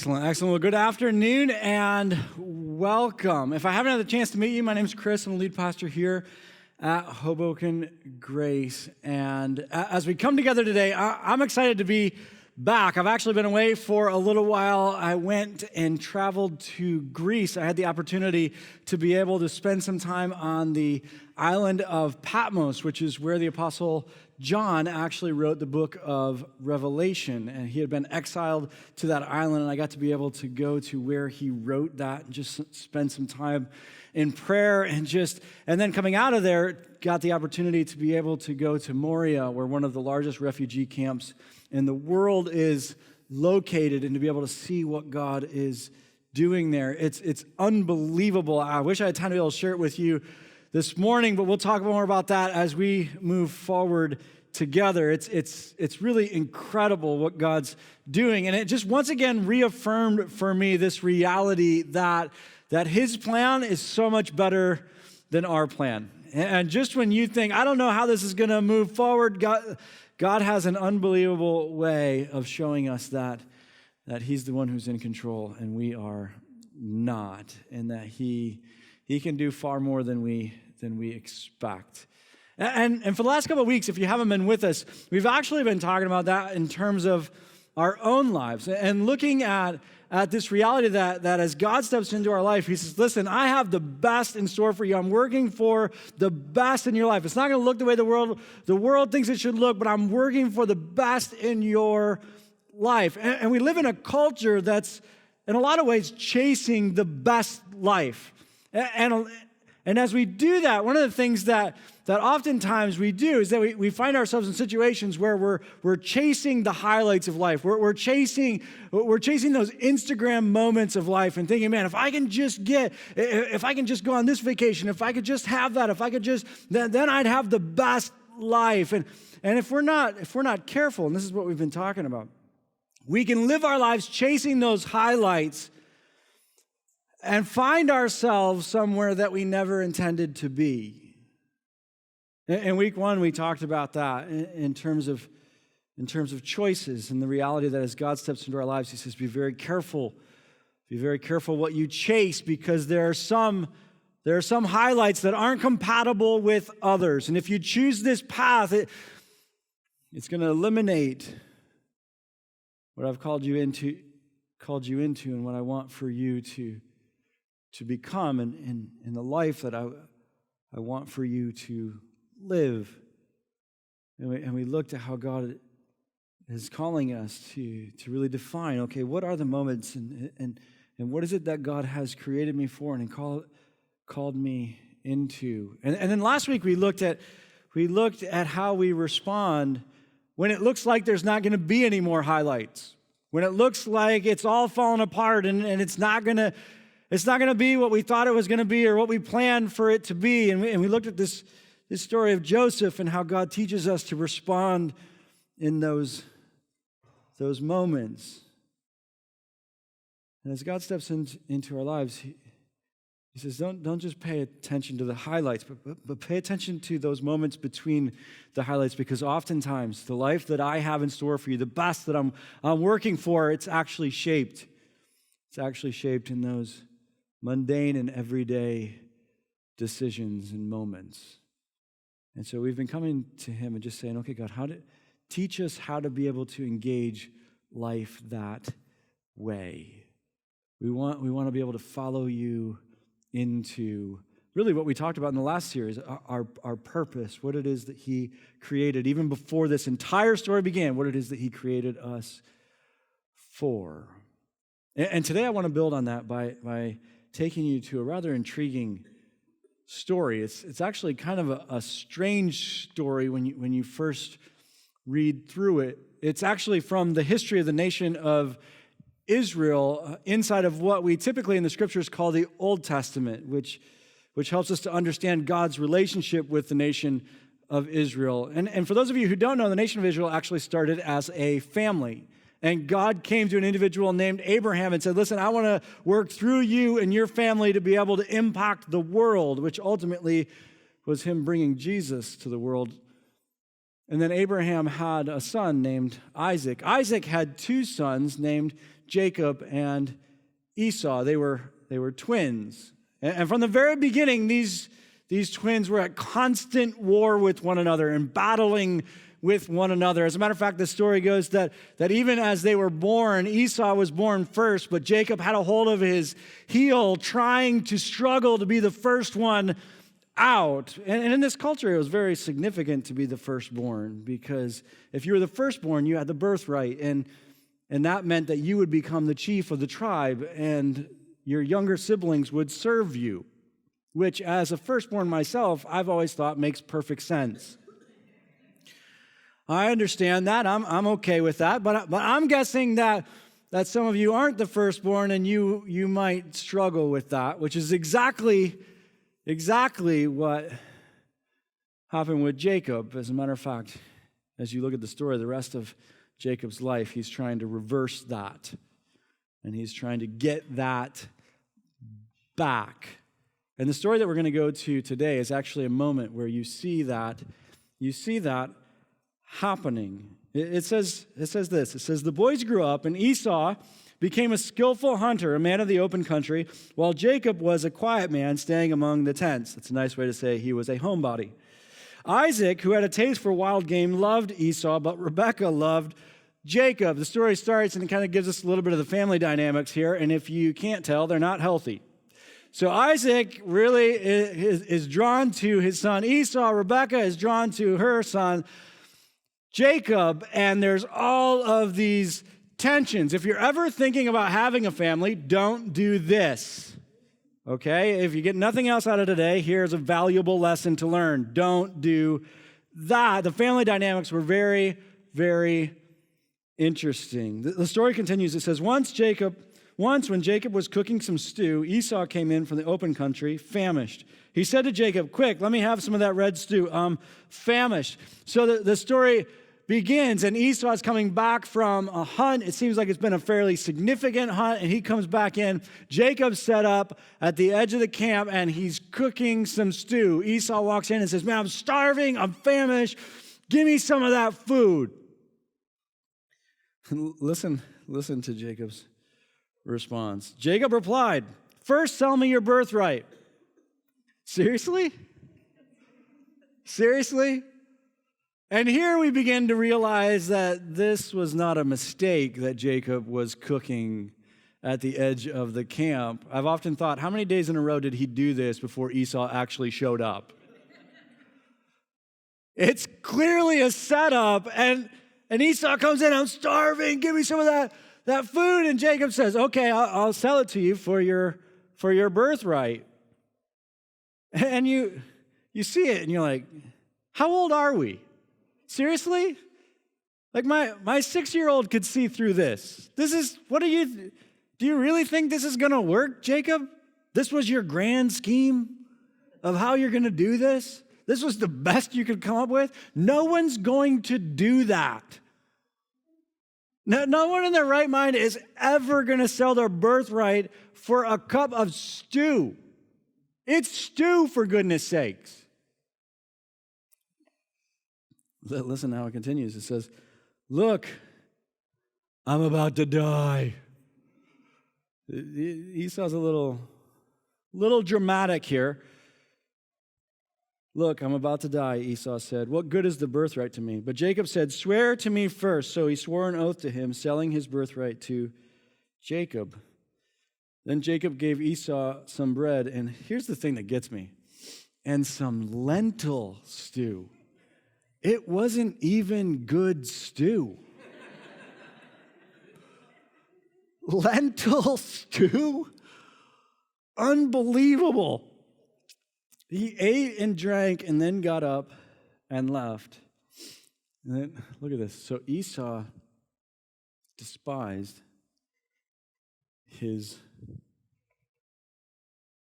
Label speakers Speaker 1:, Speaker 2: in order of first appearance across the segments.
Speaker 1: Excellent, excellent. Well, good afternoon and welcome. If I haven't had the chance to meet you, my name is Chris. I'm the lead pastor here at Hoboken Grace. And as we come together today, I'm excited to be back. I've actually been away for a little while. I went and traveled to Greece. I had the opportunity to be able to spend some time on the island of Patmos, which is where the Apostle John actually wrote the book of Revelation, and he had been exiled to that island, and I got to be able to go to where he wrote that and just spend some time in prayer and then coming out of there, got the opportunity to be able to go to Moria, where one of the largest refugee camps in the world is located, and to be able to see what God is doing there. It's unbelievable. I wish I had time to be able to share it with you this morning, but we'll talk more about that as we move forward together. It's really incredible what God's doing, and it just once again reaffirmed for me this reality that His plan is so much better than our plan. And just when you think, I don't know how this is going to move forward, God has an unbelievable way of showing us that He's the one who's in control and we are not, and that He can do far more than we expect. And for the last couple of weeks, if you haven't been with us, we've actually been talking about that in terms of our own lives and looking at this reality that as God steps into our life, He says, listen, I have the best in store for you. I'm working for the best in your life. It's not going to look the way the world thinks it should look, but I'm working for the best in your life. And we live in a culture that's, in a lot of ways, chasing the best life. And as we do that, one of the things that oftentimes we do is that we find ourselves in situations where we're chasing the highlights of life. We're chasing those Instagram moments of life and thinking, man, if I can just go on this vacation, if I could just have that, then I'd have the best life. And if we're not careful, and this is what we've been talking about, we can live our lives chasing those highlights and find ourselves somewhere that we never intended to be. In week one, we talked about that in terms of choices and the reality that as God steps into our lives, He says, be very careful what you chase, because there are some highlights that aren't compatible with others. And if you choose this path, it's going to eliminate what I've called you into and what I want for you to become and the life that I want for you to live. And we looked at how God is calling us to really define, okay, what are the moments and what is it that God has created me for and called me into. And then last week we looked at how we respond when it looks like there's not going to be any more highlights, when it looks like it's all falling apart and it's not going to be what we thought it was going to be or what we planned for it to be. And we looked at this story of Joseph and how God teaches us to respond in those moments. And as God steps into our lives, He says, don't just pay attention to the highlights, but pay attention to those moments between the highlights, because oftentimes the life that I have in store for you, the best that I'm working for, it's actually shaped in those mundane and everyday decisions and moments. And so we've been coming to Him and just saying, okay, God, teach us how to be able to engage life that way. We want to be able to follow you into really what we talked about in the last series, our purpose, what it is that He created, even before this entire story began, what it is that He created us for. And today I want to build on that by taking you to a rather intriguing story. It's actually kind of a strange story when you first read through it. It's actually from the history of the nation of Israel inside of what we typically in the Scriptures call the Old Testament, which helps us to understand God's relationship with the nation of Israel. And for those of you who don't know, the nation of Israel actually started as a family. And God came to an individual named Abraham and said, listen, I want to work through you and your family to be able to impact the world, which ultimately was Him bringing Jesus to the world And then Abraham had a son named Isaac. Isaac had two sons named Jacob and Esau. They were twins. And from the very beginning, these twins were at constant war with one another and battling with one another. As a matter of fact, the story goes that even as they were born, Esau was born first, but Jacob had a hold of his heel, trying to struggle to be the first one out. And in this culture, it was very significant to be the firstborn, because if you were the firstborn, you had the birthright, and that meant that you would become the chief of the tribe, and your younger siblings would serve you, which, as a firstborn myself, I've always thought makes perfect sense. I understand that. I'm okay with that, but I'm guessing that some of you aren't the firstborn, and you might struggle with that, which is exactly what happened with Jacob. As a matter of fact, as you look at the story, the rest of Jacob's life, he's trying to reverse that, and he's trying to get that back. And the story that we're going to go to today is actually a moment where you see that happening. It says this. It says, the boys grew up, and Esau became a skillful hunter, a man of the open country, while Jacob was a quiet man staying among the tents. That's a nice way to say he was a homebody. Isaac, who had a taste for wild game, loved Esau, but Rebekah loved Jacob. The story starts and it kind of gives us a little bit of the family dynamics here, and if you can't tell, they're not healthy. So Isaac really is drawn to his son Esau. Rebekah is drawn to her son Jacob, and there's all of these tensions. If you're ever thinking about having a family, don't do this, okay? If you get nothing else out of today, here's a valuable lesson to learn. Don't do that. The family dynamics were very, very interesting. The story continues. It says, once when Jacob was cooking some stew, Esau came in from the open country, famished. He said to Jacob, quick, let me have some of that red stew. Famished. So the story begins, and Esau's coming back from a hunt. It seems like it's been a fairly significant hunt, and he comes back in. Jacob's set up at the edge of the camp, and he's cooking some stew. Esau walks in and says, man, I'm starving, I'm famished. Give me some of that food. Listen to Jacob's response. Jacob replied, first sell me your birthright. Seriously? And here we begin to realize that this was not a mistake that Jacob was cooking at the edge of the camp. I've often thought, how many days in a row did he do this before Esau actually showed up? It's clearly a setup, and Esau comes in, I'm starving, give me some of that food. And Jacob says, okay, I'll sell it to you for your birthright. And you see it, and you're like, how old are we? Seriously? Like my 6-year-old could see through this. Do you really think this is going to work, Jacob? This was your grand scheme of how you're going to do this? This was the best you could come up with? No one's going to do that. No one in their right mind is ever going to sell their birthright for a cup of stew. It's stew, for goodness sakes. Listen how it continues. It says, look, I'm about to die. Esau's a little dramatic here. Look, I'm about to die, Esau said. What good is the birthright to me? But Jacob said, swear to me first. So he swore an oath to him, selling his birthright to Jacob. Then Jacob gave Esau some bread, and here's the thing that gets me, and some lentil stew. It wasn't even good stew. Lentil stew? Unbelievable. He ate and drank and then got up and left. And then, look at this. So Esau despised his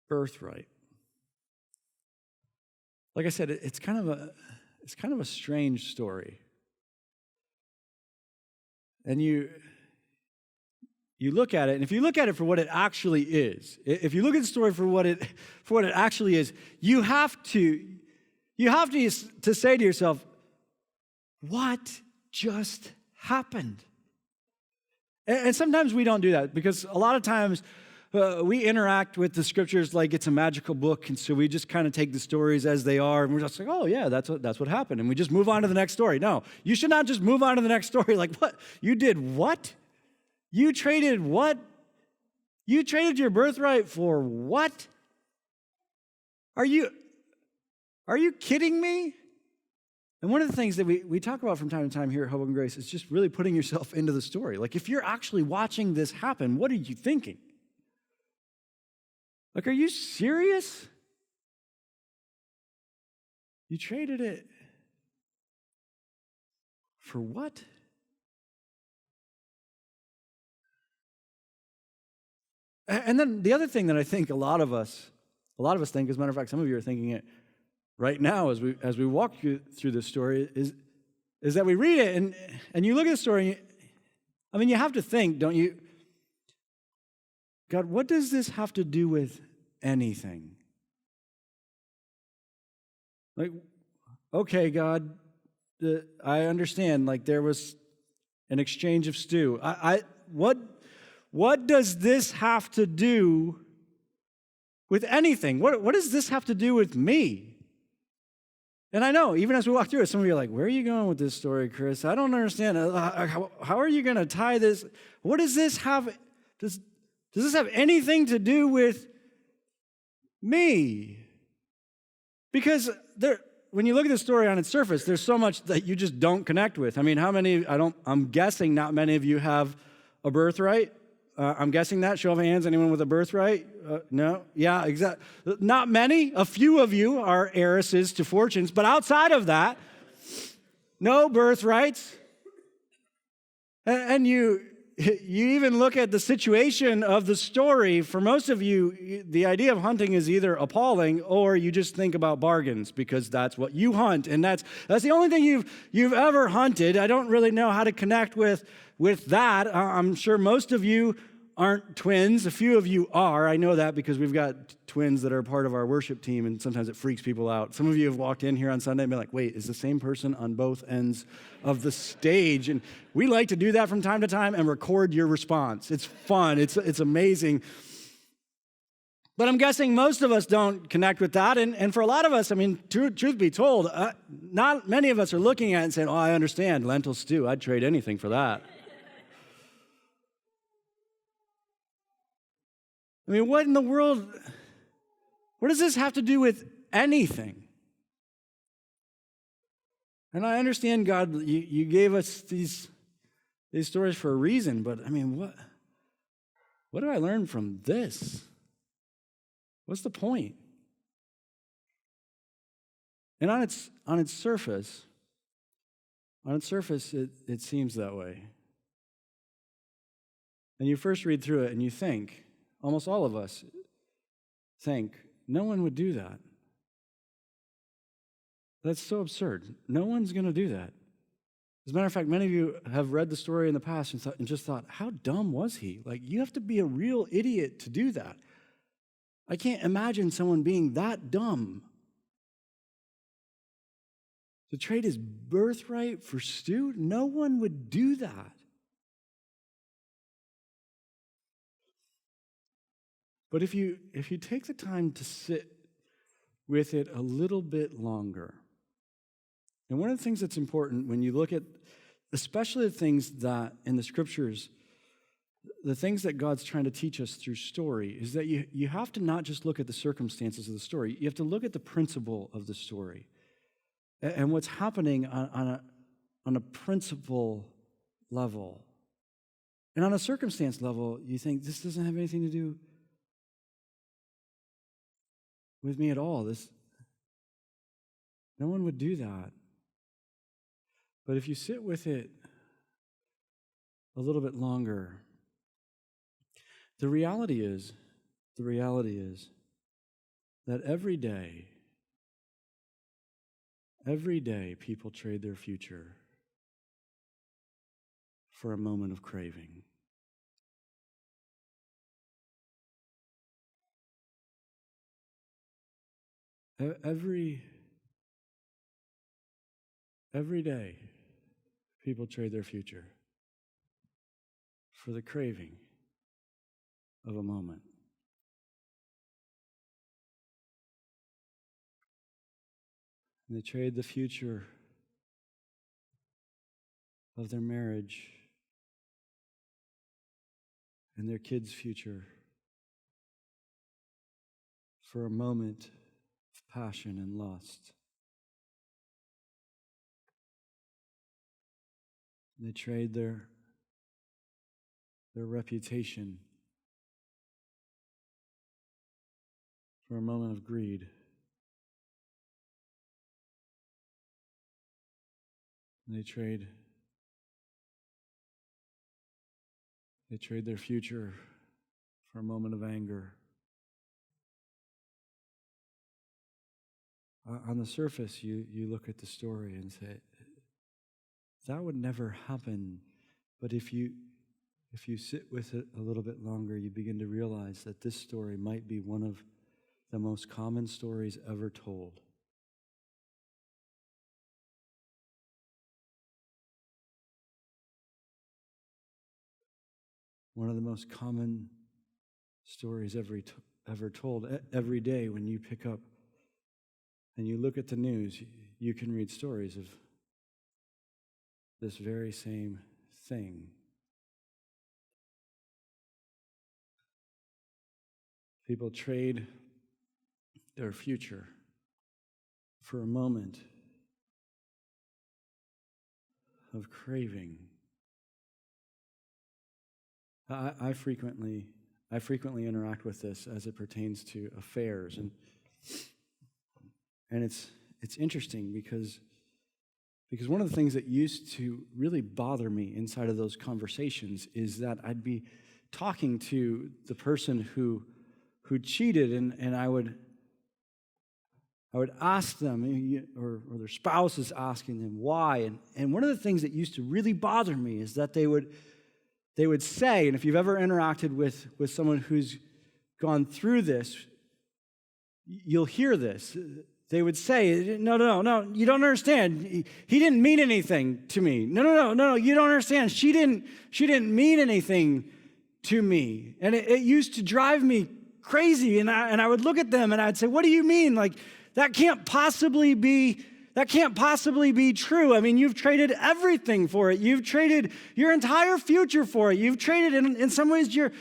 Speaker 1: birthright. Like I said, it's kind of a strange story. And you look at it, and if you look at it for what it actually is, if you look at the story for what it actually is, you have to say to yourself, what just happened? And sometimes we don't do that because a lot of times we interact with the scriptures like it's a magical book, and so we just kind of take the stories as they are, and we're just like, oh yeah, that's what happened, and we just move on to the next story. No, you should not just move on to the next story. Like, what? You did what? You traded what? You traded your birthright for what? Are you kidding me? And one of the things that we talk about from time to time here at Hoboken Grace is just really putting yourself into the story. Like, if you're actually watching this happen, what are you thinking? Like, are you serious? You traded it for what? And then the other thing that I think a lot of us think, as a matter of fact, some of you are thinking it right now as we walk through this story, is that we read it and you look at the story, I mean, you have to think, don't you? God, what does this have to do with anything? Like, okay, God, I understand, like there was an exchange of stew. What does this have to do with anything? What does this have to do with me? And I know, even as we walk through it, some of you are like, where are you going with this story, Chris? I don't understand. How are you going to tie this? What does this have? Does this have anything to do with me? Because when you look at the story on its surface, there's so much that you just don't connect with. I mean, I'm guessing not many of you have a birthright. I'm guessing that. Show of hands, anyone with a birthright? No? Yeah, exactly. Not many. A few of you are heiresses to fortunes, but outside of that, no birthrights. And you even look at the situation of the story. For most of you, the idea of hunting is either appalling or you just think about bargains because that's what you hunt, and that's the only thing you've ever hunted. I don't really know how to connect with that. I'm sure most of you aren't twins. A few of you are. I know that because we've got twins that are part of our worship team, and sometimes it freaks people out. Some of you have walked in here on Sunday and been like, wait, is the same person on both ends of the stage? And we like to do that from time to time and record your response. It's fun. It's amazing. But I'm guessing most of us don't connect with that. And for a lot of us, I mean, truth be told, not many of us are looking at it and saying, oh, I understand, lentil stew. I'd trade anything for that. I mean, what in the world, what does this have to do with anything? And I understand, God, you gave us these stories for a reason, but I mean, what do I learn from this? What's the point? And on its surface, it seems that way. And you first read through it and you think, almost all of us think, no one would do that. That's so absurd. No one's going to do that. As a matter of fact, many of you have read the story in the past and just thought, how dumb was he? Like, you have to be a real idiot to do that. I can't imagine someone being that dumb. To trade his birthright for stew? No one would do that. But if you take the time to sit with it a little bit longer, and one of the things that's important when you look at, especially the things that in the scriptures, the things that God's trying to teach us through story, is that you have to not just look at the circumstances of the story, you have to look at the principle of the story and what's happening on a principle level. And on a circumstance level, you think, this doesn't have anything to do with me at all. No one would do that. But if you sit with it a little bit longer, the reality is that every day people trade their future for a moment of craving. Every day, People trade their future for the craving of a moment. And they trade the future of their marriage and their kids' future for a moment of passion and lust. And they trade their reputation for a moment of greed. And they trade their future for a moment of anger. On the surface, you look at the story and say, that would never happen. But if you sit with it a little bit longer, you begin to realize that this story might be one of the most common stories ever told. One of the most common stories ever told. Every day when you pick up and you look at the news, you can read stories of this very same thing. People trade their future for a moment of craving. I frequently interact with this as it pertains to affairs, and it's interesting because one of the things that used to really bother me inside of those conversations is that I'd be talking to the person who cheated, and I would ask them, or their spouse is asking them why, and one of the things that used to really bother me is that they would say, and if you've ever interacted with someone who's gone through this, you'll hear this. They would say, no, you don't understand. He didn't mean anything to me. No, you don't understand. She didn't mean anything to me. And it used to drive me crazy. And I would look at them and I'd say, what do you mean? Like, that can't possibly be true. I mean, you've traded everything for it. You've traded your entire future for it. You've traded, in some ways, your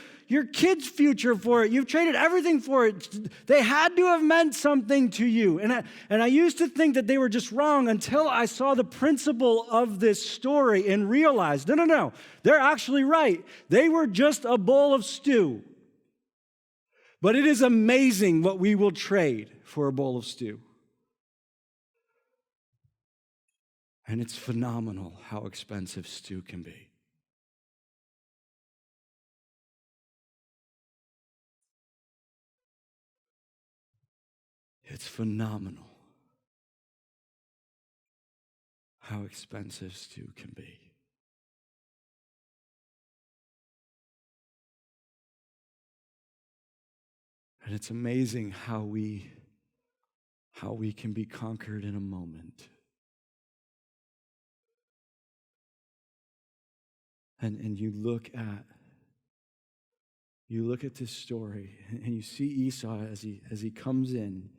Speaker 1: kids' future for it. You've traded everything for it. They had to have meant something to you. And I used to think that they were just wrong until I saw the principle of this story and realized, no, they're actually right. They were just a bowl of stew. But it is amazing what we will trade for a bowl of stew. And it's phenomenal how expensive stew can be. It's phenomenal how expensive stew can be. And it's amazing how we can be conquered in a moment. And you look at this story and you see Esau as he comes in.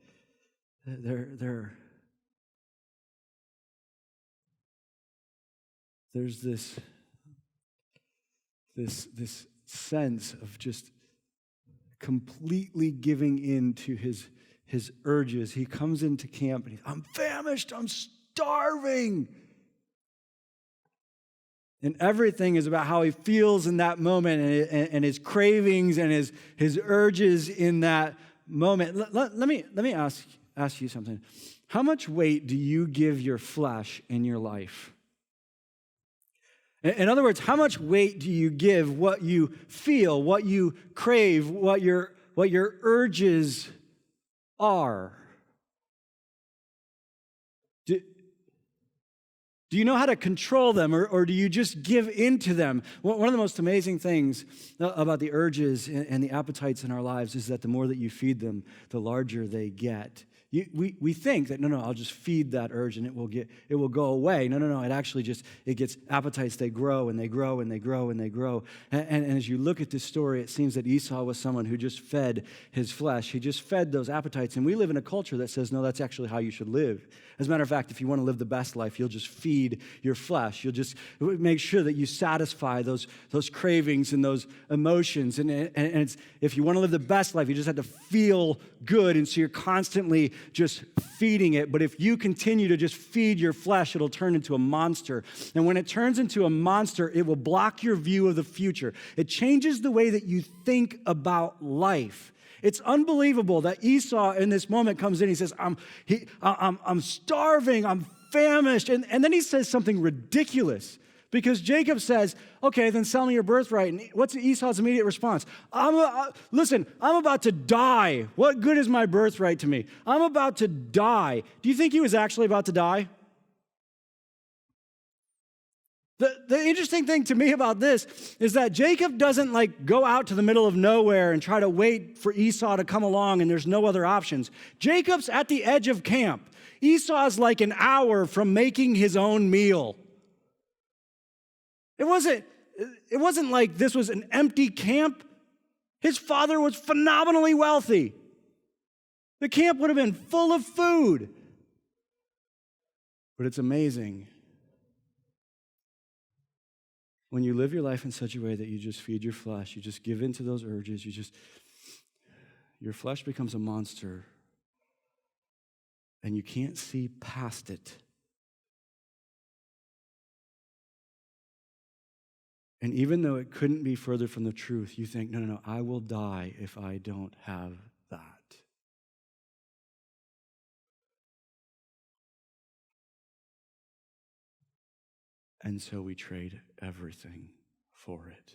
Speaker 1: There's this sense of just completely giving in to his urges. He comes into camp and I'm famished, I'm starving. And everything is about how he feels in that moment and his cravings and his urges in that moment. Let me ask you something. How much weight do you give your flesh in your life? In other words, how much weight do you give what you feel, what you crave, what your urges are? Do you know how to control them, or do you just give in to them? One of the most amazing things about the urges and the appetites in our lives is that the more that you feed them, the larger they get. We think that, no, I'll just feed that urge and it will go away. No, it gets appetites, they grow and they grow and they grow and they grow. And as you look at this story, it seems that Esau was someone who just fed his flesh. He just fed those appetites. And we live in a culture that says, no, that's actually how you should live. As a matter of fact, if you want to live the best life, you'll just feed your flesh. You'll just make sure that you satisfy those cravings and those emotions. And if you want to live the best life, you just have to feel good. And so you're constantly just feeding it. But if you continue to just feed your flesh, it'll turn into a monster. And when it turns into a monster, it will block your view of the future. It changes the way that you think about life. It's unbelievable that Esau in this moment comes in. He says, I'm starving, I'm famished. And then he says something ridiculous. Because Jacob says, okay, then sell me your birthright. And what's Esau's immediate response? Listen, I'm about to die. What good is my birthright to me? I'm about to die. Do you think he was actually about to die? The interesting thing to me about this is that Jacob doesn't go out to the middle of nowhere and try to wait for Esau to come along and there's no other options. Jacob's at the edge of camp. Esau's like an hour from making his own meal. It wasn't like this was an empty camp. His father was phenomenally wealthy. The camp would have been full of food. But it's amazing when you live your life in such a way that you just feed your flesh, you just give in to those urges, your flesh becomes a monster and you can't see past it. And even though it couldn't be further from the truth, you think, no, I will die if I don't have that. And so we trade everything for it.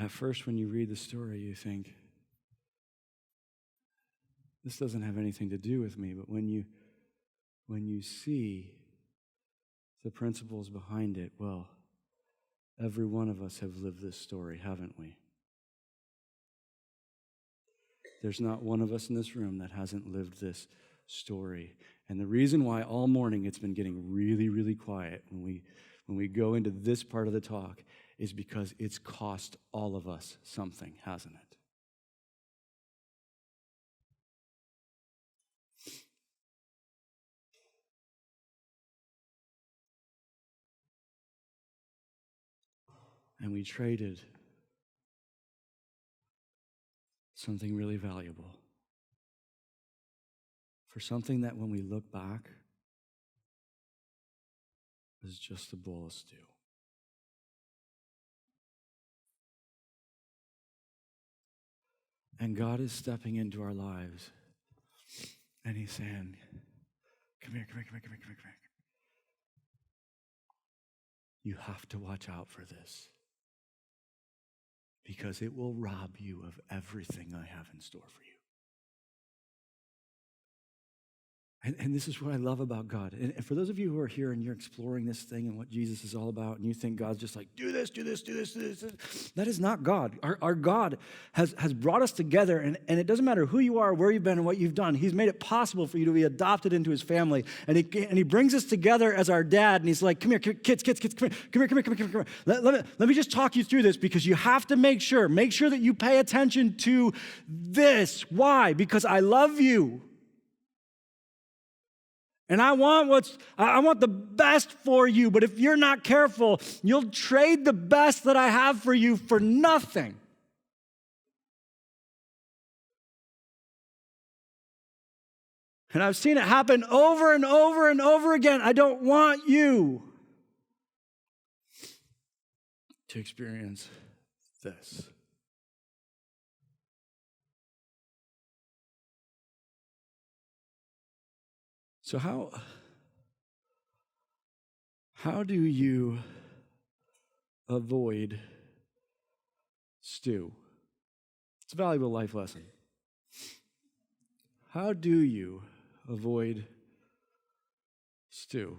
Speaker 1: At first, when you read the story, you think, this doesn't have anything to do with me, but when you see the principles behind it, well, every one of us have lived this story, haven't we? There's not one of us in this room that hasn't lived this story. And the reason why all morning it's been getting really, really quiet when we go into this part of the talk is because it's cost all of us something, hasn't it? And we traded something really valuable for something that when we look back is just a bowl of stew. And God is stepping into our lives and he's saying, come here. You have to watch out for this, because it will rob you of everything I have in store for you. And this is what I love about God. And for those of you who are here and you're exploring this thing and what Jesus is all about, and you think God's just like, do this. That is not God. Our God has brought us together, and it doesn't matter who you are, where you've been, and what you've done. He's made it possible for you to be adopted into his family. And he brings us together as our dad, and he's like, come here, kids, come here. Let me just talk you through this, because you have to make sure that you pay attention to this. Why? Because I love you. And I want the best for you, but if you're not careful, you'll trade the best that I have for you for nothing. And I've seen it happen over and over and over again. I don't want you to experience this. So how do you avoid stew? It's a valuable life lesson. how do you avoid stew?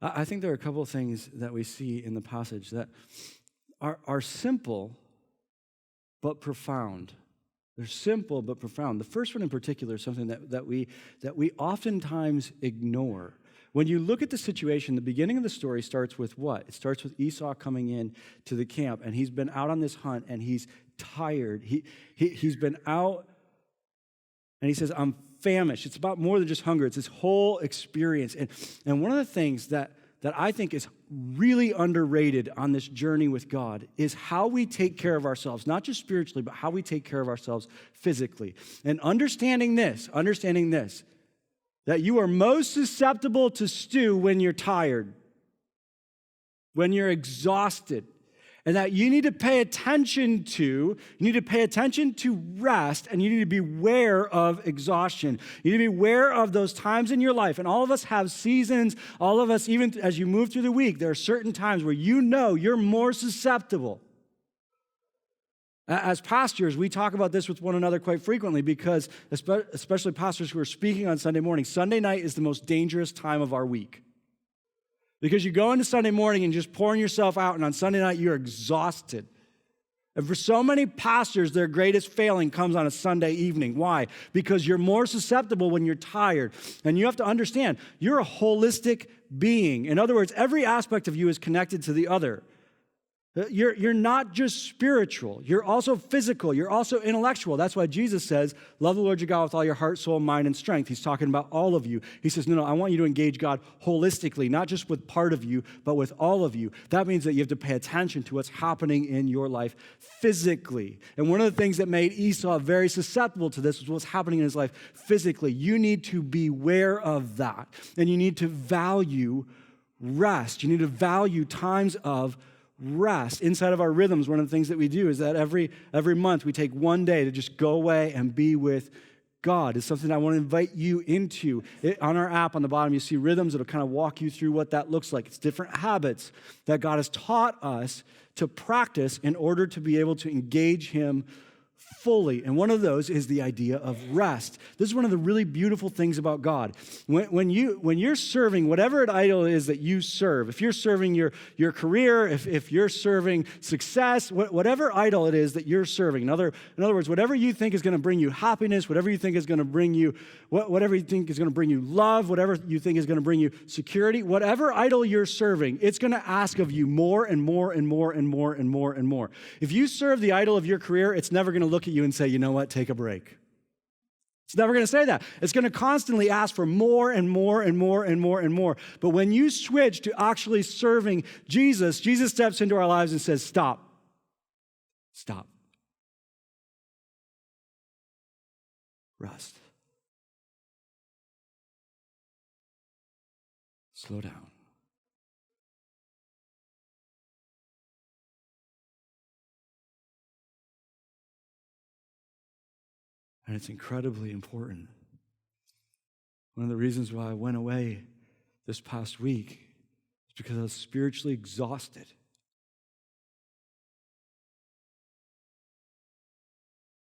Speaker 1: I think there are a couple of things that we see in the passage that are simple but profound. They're simple but profound. The first one in particular is something that we oftentimes ignore. When you look at the situation, the beginning of the story starts with what? It starts with Esau coming in to the camp, and he's been out on this hunt, and he's tired. He's been out, and he says, I'm famished. It's about more than just hunger. It's this whole experience. And one of the things that I think is really underrated on this journey with God is how we take care of ourselves, not just spiritually, but how we take care of ourselves physically. And understanding this, that you are most susceptible to stew when you're tired, when you're exhausted, and that you need to pay attention to rest, and you need to be aware of exhaustion. You need to be aware of those times in your life. And all of us have seasons. All of us, even as you move through the week, there are certain times where you know you're more susceptible. As pastors, we talk about this with one another quite frequently because, especially pastors who are speaking on Sunday morning, Sunday night is the most dangerous time of our week. Because you go into Sunday morning and just pouring yourself out, and on Sunday night you're exhausted. And for so many pastors, their greatest failing comes on a Sunday evening. Why? Because you're more susceptible when you're tired. And you have to understand, you're a holistic being. In other words, every aspect of you is connected to the other. You're not just spiritual. You're also physical. You're also intellectual. That's why Jesus says, love the Lord your God with all your heart, soul, mind, and strength. He's talking about all of you. He says, no, I want you to engage God holistically, not just with part of you, but with all of you. That means that you have to pay attention to what's happening in your life physically. And one of the things that made Esau very susceptible to this was what's happening in his life physically. You need to be aware of that. And you need to value rest. You need to value times of rest. Inside of our rhythms, one of the things that we do is that every month we take one day to just go away and be with God. It's something I want to invite you into. On our app on the bottom, you see rhythms that'll kind of walk you through what that looks like. It's different habits that God has taught us to practice in order to be able to engage Him fully. And one of those is the idea of rest. This is one of the really beautiful things about God. When you're serving whatever idol is that you serve, if you're serving your career, if you're serving success, whatever idol it is that you're serving, in other words, whatever you think is going to bring you happiness, whatever you think is going to bring you love, whatever you think is going to bring you security, whatever idol you're serving, it's going to ask of you more and more and more and more and more and more. If you serve the idol of your career, it's never going to look at you and say, you know what, take a break. It's never going to say that. It's going to constantly ask for more and more and more and more and more. But when you switch to actually serving Jesus, Jesus steps into our lives and says, stop. Stop. Rest. Slow down. And it's incredibly important. One of the reasons why I went away this past week is because I was spiritually exhausted.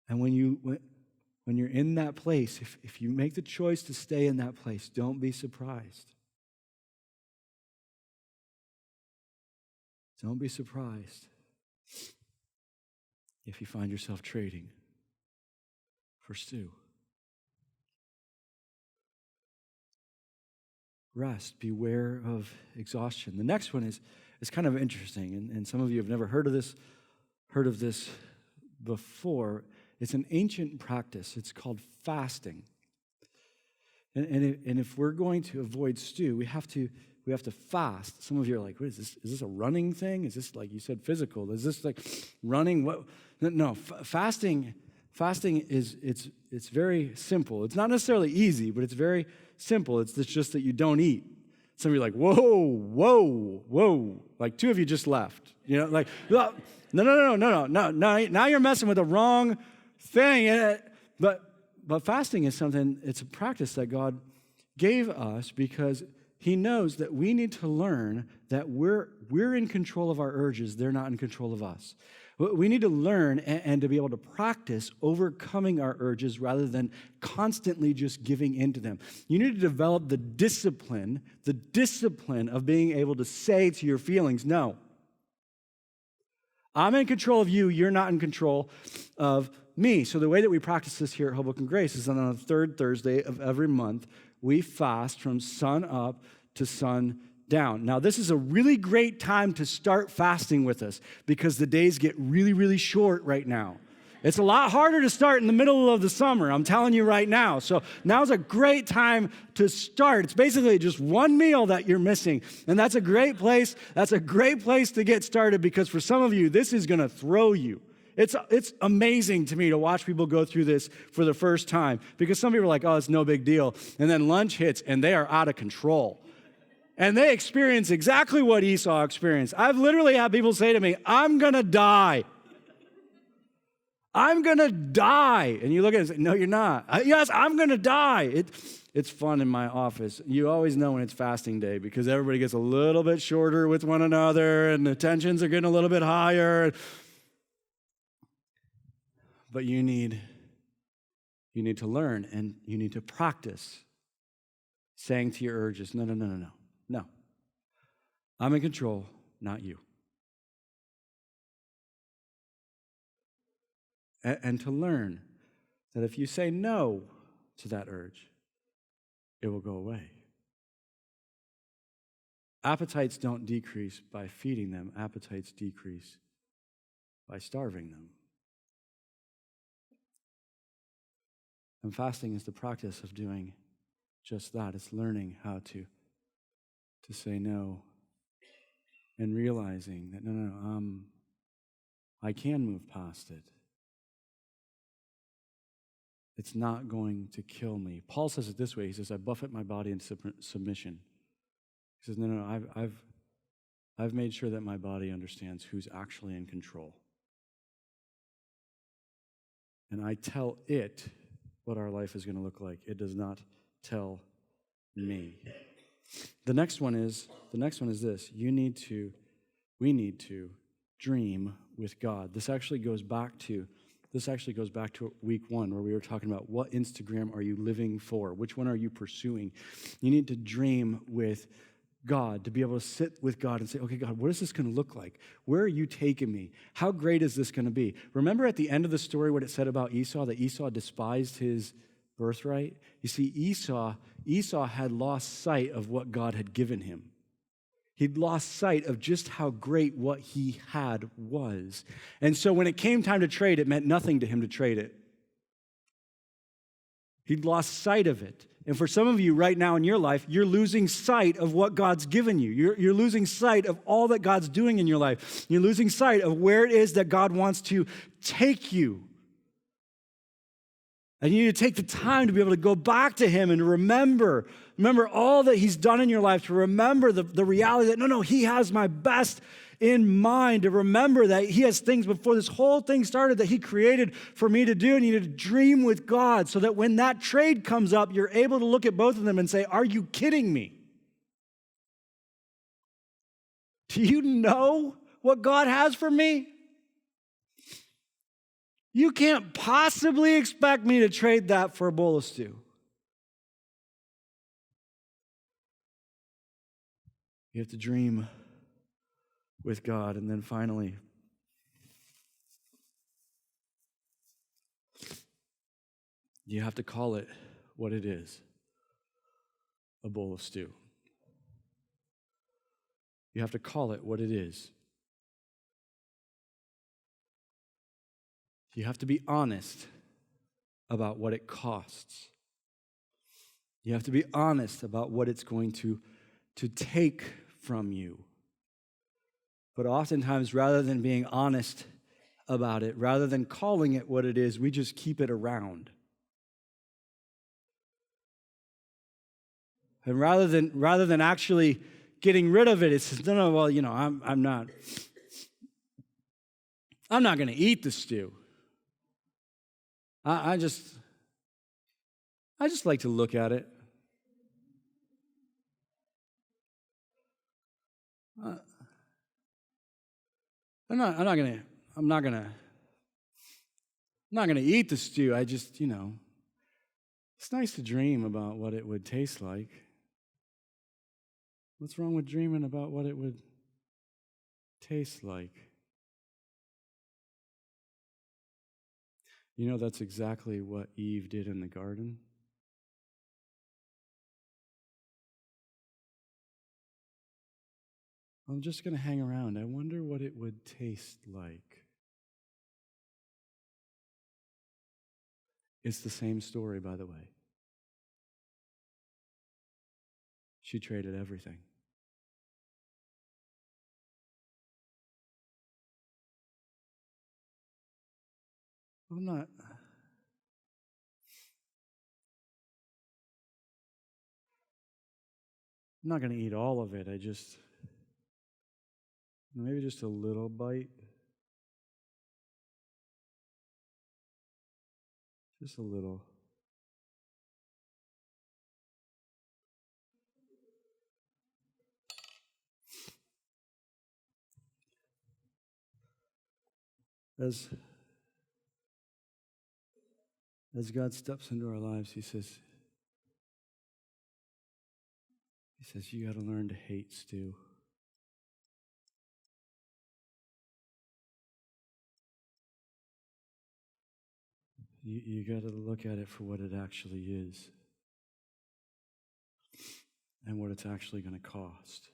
Speaker 1: And when you're in that place, if you make the choice to stay in that place, don't be surprised. Don't be surprised if you find yourself trading for stew. Rest, beware of exhaustion. The next one is kind of interesting, and some of you have never heard of this before. It's an ancient practice. It's called fasting. And if we're going to avoid stew, we have to fast. Some of you are like, what is this? Is this a running thing? Is this, like you said, physical? Is this like running? What? No, fasting is it's very simple. It's not necessarily easy, but it's very simple. It's just that you don't eat. Some of you are like, whoa. Like two of you just left. You know, like, no. Now you're messing with the wrong thing. But fasting is something, it's a practice that God gave us because He knows that we need to learn that we're in control of our urges. They're not in control of us. We need to learn and to be able to practice overcoming our urges rather than constantly just giving into them. You need to develop the discipline of being able to say to your feelings, no, I'm in control of you, you're not in control of me. So the way that we practice this here at Hoboken Grace is on the third Thursday of every month, we fast from sun up to sun down. Now, this is a really great time to start fasting with us because the days get really, really short right now. It's a lot harder to start in the middle of the summer, I'm telling you right now. So now's a great time to start. It's basically just one meal that you're missing. And that's a great place. That's a great place to get started because for some of you, this is going to throw you. It's amazing to me to watch people go through this for the first time because some people are like, oh, it's no big deal. And then lunch hits and they are out of control. And they experience exactly what Esau experienced. I've literally had people say to me, I'm going to die. I'm going to die. And you look at it and say, no, you're not. Yes, I'm going to die. It's fun in my office. You always know when it's fasting day because everybody gets a little bit shorter with one another and the tensions are getting a little bit higher. But you need to learn and you need to practice saying to your urges, no. I'm in control, not you. And to learn that if you say no to that urge, it will go away. Appetites don't decrease by feeding them. Appetites decrease by starving them. And fasting is the practice of doing just that. It's learning how to say no and realizing that, no, I can move past it. It's not going to kill me. Paul says it this way. He says, I buffet my body into submission. He says, no, I've made sure that my body understands who's actually in control. And I tell it what our life is going to look like. It does not tell me. The next one is this. We need to dream with God. This actually goes back to week 1 where we were talking about what Instagram are you living for? Which one are you pursuing? You need to dream with God, to be able to sit with God and say, okay, God, what is this going to look like? Where are you taking me? How great is this going to be? Remember at the end of the story what it said about Esau, that Esau despised his birthright? You see, Esau had lost sight of what God had given him. He'd lost sight of just how great what he had was. And so when it came time to trade, it meant nothing to him to trade it. He'd lost sight of it. And for some of you right now in your life, you're losing sight of what God's given you. You're losing sight of all that God's doing in your life. You're losing sight of where it is that God wants to take you. And you need to take the time to be able to go back to him and remember all that he's done in your life, to remember the reality that, no, he has my best in mind, to remember that he has things before this whole thing started that he created for me to do. And you need to dream with God so that when that trade comes up, you're able to look at both of them and say, are you kidding me? Do you know what God has for me? You can't possibly expect me to trade that for a bowl of stew. You have to dream with God. And then finally, you have to call it what it is, a bowl of stew. You have to call it what it is. You have to be honest about what it costs. You have to be honest about what it's going to take from you. But oftentimes, rather than being honest about it, rather than calling it what it is, we just keep it around. And rather than actually getting rid of it, it says, no, well, I'm not going to eat the stew. I just like to look at it. I'm not I'm not gonna eat the stew. I just, it's nice to dream about what it would taste like. What's wrong with dreaming about what it would taste like? That's exactly what Eve did in the garden. I'm just going to hang around. I wonder what it would taste like. It's the same story, by the way. She traded everything. I'm not going to eat all of it. Maybe just a little bite. Just a little. As God steps into our lives, He says, you got to learn to hate stew. You got to look at it for what it actually is and what it's actually going to cost.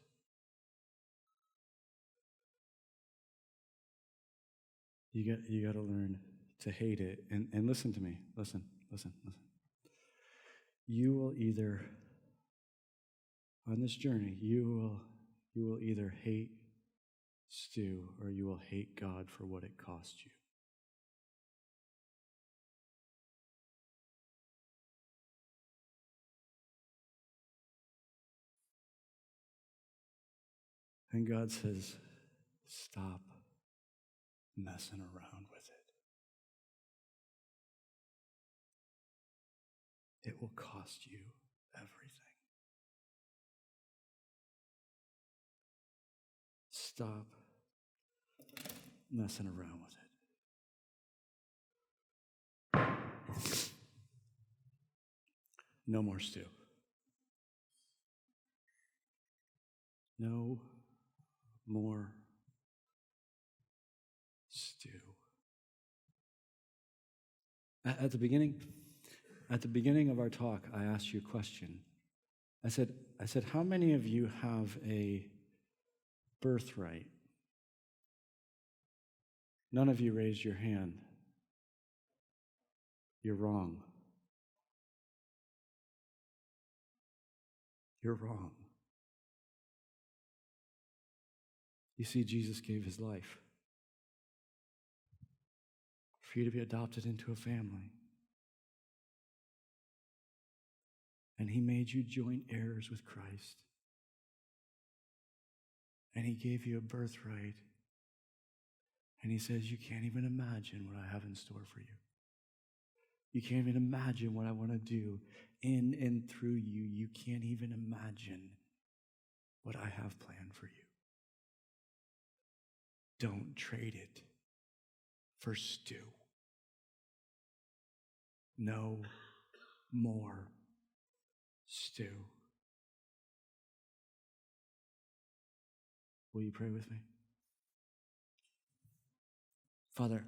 Speaker 1: You got to learn to hate it. And listen to me. Listen. You will either, on this journey, you will either hate stew or you will hate God for what it cost you. And God says, stop messing around with it. It will cost you everything. Stop messing around with it. No more stew. No more stew. At the beginning of our talk, I asked you a question. I said, how many of you have a birthright? None of you raised your hand. You're wrong. You're wrong. You see, Jesus gave His life for you to be adopted into a family. And He made you joint heirs with Christ. And He gave you a birthright. And He says, you can't even imagine what I have in store for you. You can't even imagine what I want to do in and through you. You can't even imagine what I have planned for you. Don't trade it for stew. No more stew. Will you pray with me? Father,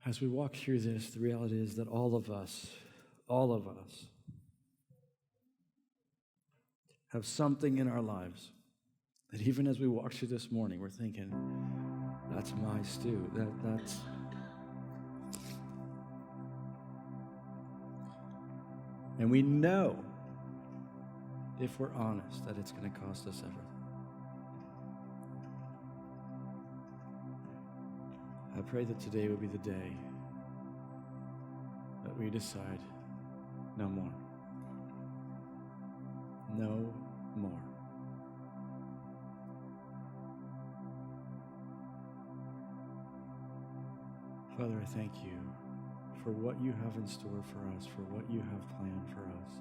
Speaker 1: as we walk through this, the reality is that all of us have something in our lives that even as we walk through this morning, we're thinking, that's my stew. That's and we know, if we're honest, that it's going to cost us everything. I pray that today would be the day that we decide, no more. No more. Father, I thank you for what you have in store for us, for what you have planned for us.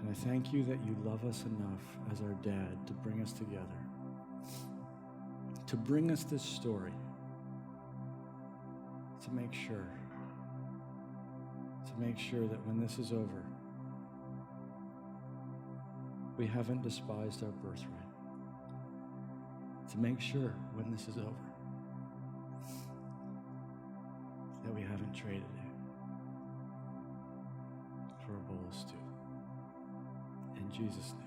Speaker 1: And I thank you that you love us enough as our dad to bring us together, to bring us this story, to make sure that when this is over, we haven't despised our birthright. To make sure when this is over that we haven't traded it for a bowl of stew. In Jesus' name.